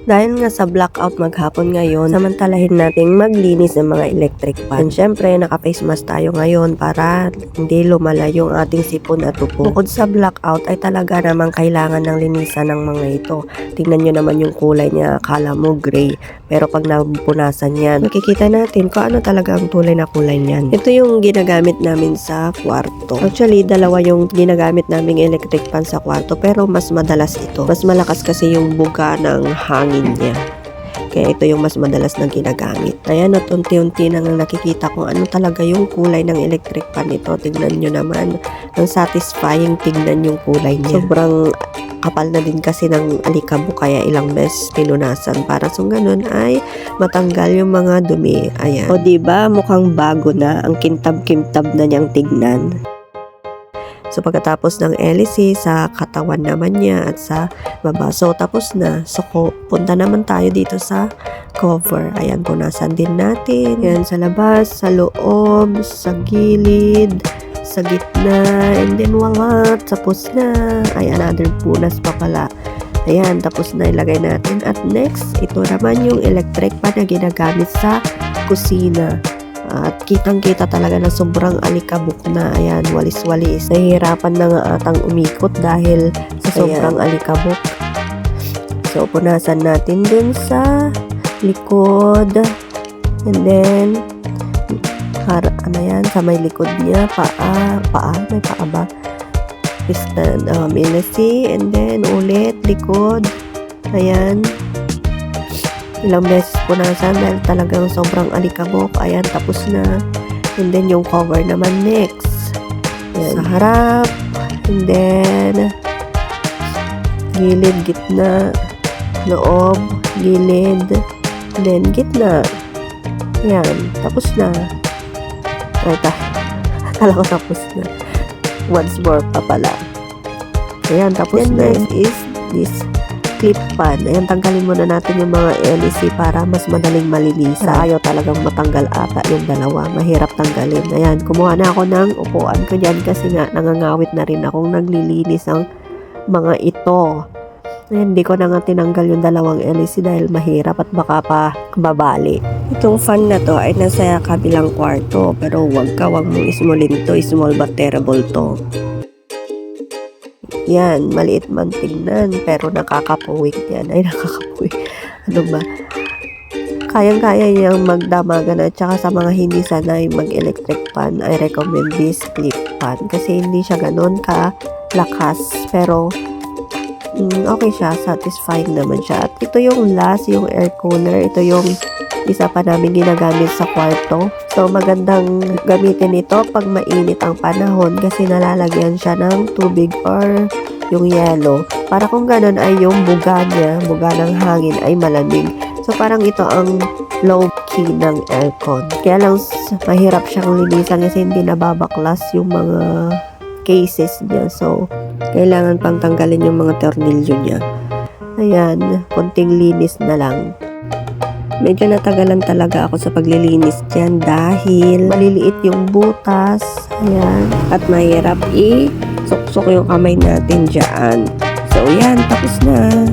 Dahil nga sa blackout maghapon ngayon, samantalahin nating maglinis ng mga electric fan. And syempre, naka-face mask tayo ngayon para hindi lumala yung ating sipon at upo. Bukod sa blackout ay talaga namang kailangan ng linisan ng mga ito. Tingnan nyo naman yung kulay niya, akala mo gray. Pero pag napunasan yan, makikita natin kung ano talaga ang kulay na kulay niyan. Ito yung ginagamit namin sa kwarto. Actually, dalawa yung ginagamit naming electric fan sa kwarto pero mas madalas ito. Mas malakas kasi yung buga ng hangin niya. Kaya ito yung mas madalas na ginagamit. Ayan, at unti-unti nang nakikita kung ano talaga yung kulay ng electric fan nito. Tignan nyo naman. Ang satisfying tignan yung kulay niya. Sobrang kapal na din kasi ng alikabok kaya ilang beses pinunasan para so ganun ay matanggal yung mga dumi. Ayan. O diba mukhang bago na. Ang kintab-kintab na niyang tignan. So pagkatapos ng LC sa katawan naman niya at sa baba. So tapos na. So punta naman tayo dito sa cover. Ayan, punasan din natin. Ayan, sa labas, sa loob, sa gilid, sa gitna, and then wala, tapos na. Ay, another punas pa pala. Ayan, tapos na ilagay natin. At next, ito naman yung electric fan na ginagamit sa kusina. At kitang-kita talaga na sobrang alikabok na. Ayan, walis-walis. Nahihirapan na nga atang umikot dahil sa sobrang alikabok. So, punasan natin dun sa likod. And then, ano yan, sa may likod niya, may paa ba? Piston, milisi, and then ulit, likod. Ayan. Ilang beses punasan dahil talagang sobrang alikabok. Ayan, tapos na. And then yung cover naman next. Ayan, sa harap. And then gilid, gitna, loob, gilid, and then gitna. Ayan, tapos na. Ay, akala ko tapos na. Once more pa pala. Ayan, tapos na. Next is this clip pan. Ayan, tanggalin muna natin yung mga LEC para mas madaling malinisan. Ayaw talagang matanggal ata yung dalawa. Mahirap tanggalin. Ayan, kumuha na ako ng upuan ko dyan kasi nga nangangawit na rin akong naglilinis ang mga ito. Ayan, hindi ko na nga tinanggal yung dalawang LEC dahil mahirap at baka pa babali. Itong fan na to ay nasa kabilang kwarto pero wag mong ismolin to. Small but terrible to. Yan, maliit man tignan, pero nakakapuwik yan. Ay, nakakapuwik. Ano ba? Kayang-kaya niyang magdamagan at saka sa mga hindi sanay mag-electric fan, I recommend this clip fan. Kasi hindi siya ganun ka-lakas, pero okay siya, satisfying naman siya. At ito yung last, yung air cooler. Ito yung isa pa namin ginagamit sa kwarto. So, magandang gamitin ito pag mainit ang panahon kasi nalalagyan siya ng tubig or yung yelo. Para kung ganun ay yung buga niya, buga ng hangin ay malamig. So, parang ito ang low key ng aircon. Kaya lang mahirap siyang linisan kasi hindi nababaklas yung mga cases niya. So, kailangan pang tanggalin yung mga tornilyo niya. Ayan, konting linis na lang. Medyo natagalan talaga ako sa paglilinis dyan dahil maliliit yung butas. Ayan. At mahirap i-suksok yung kamay natin dyan. So, yan. Tapos na.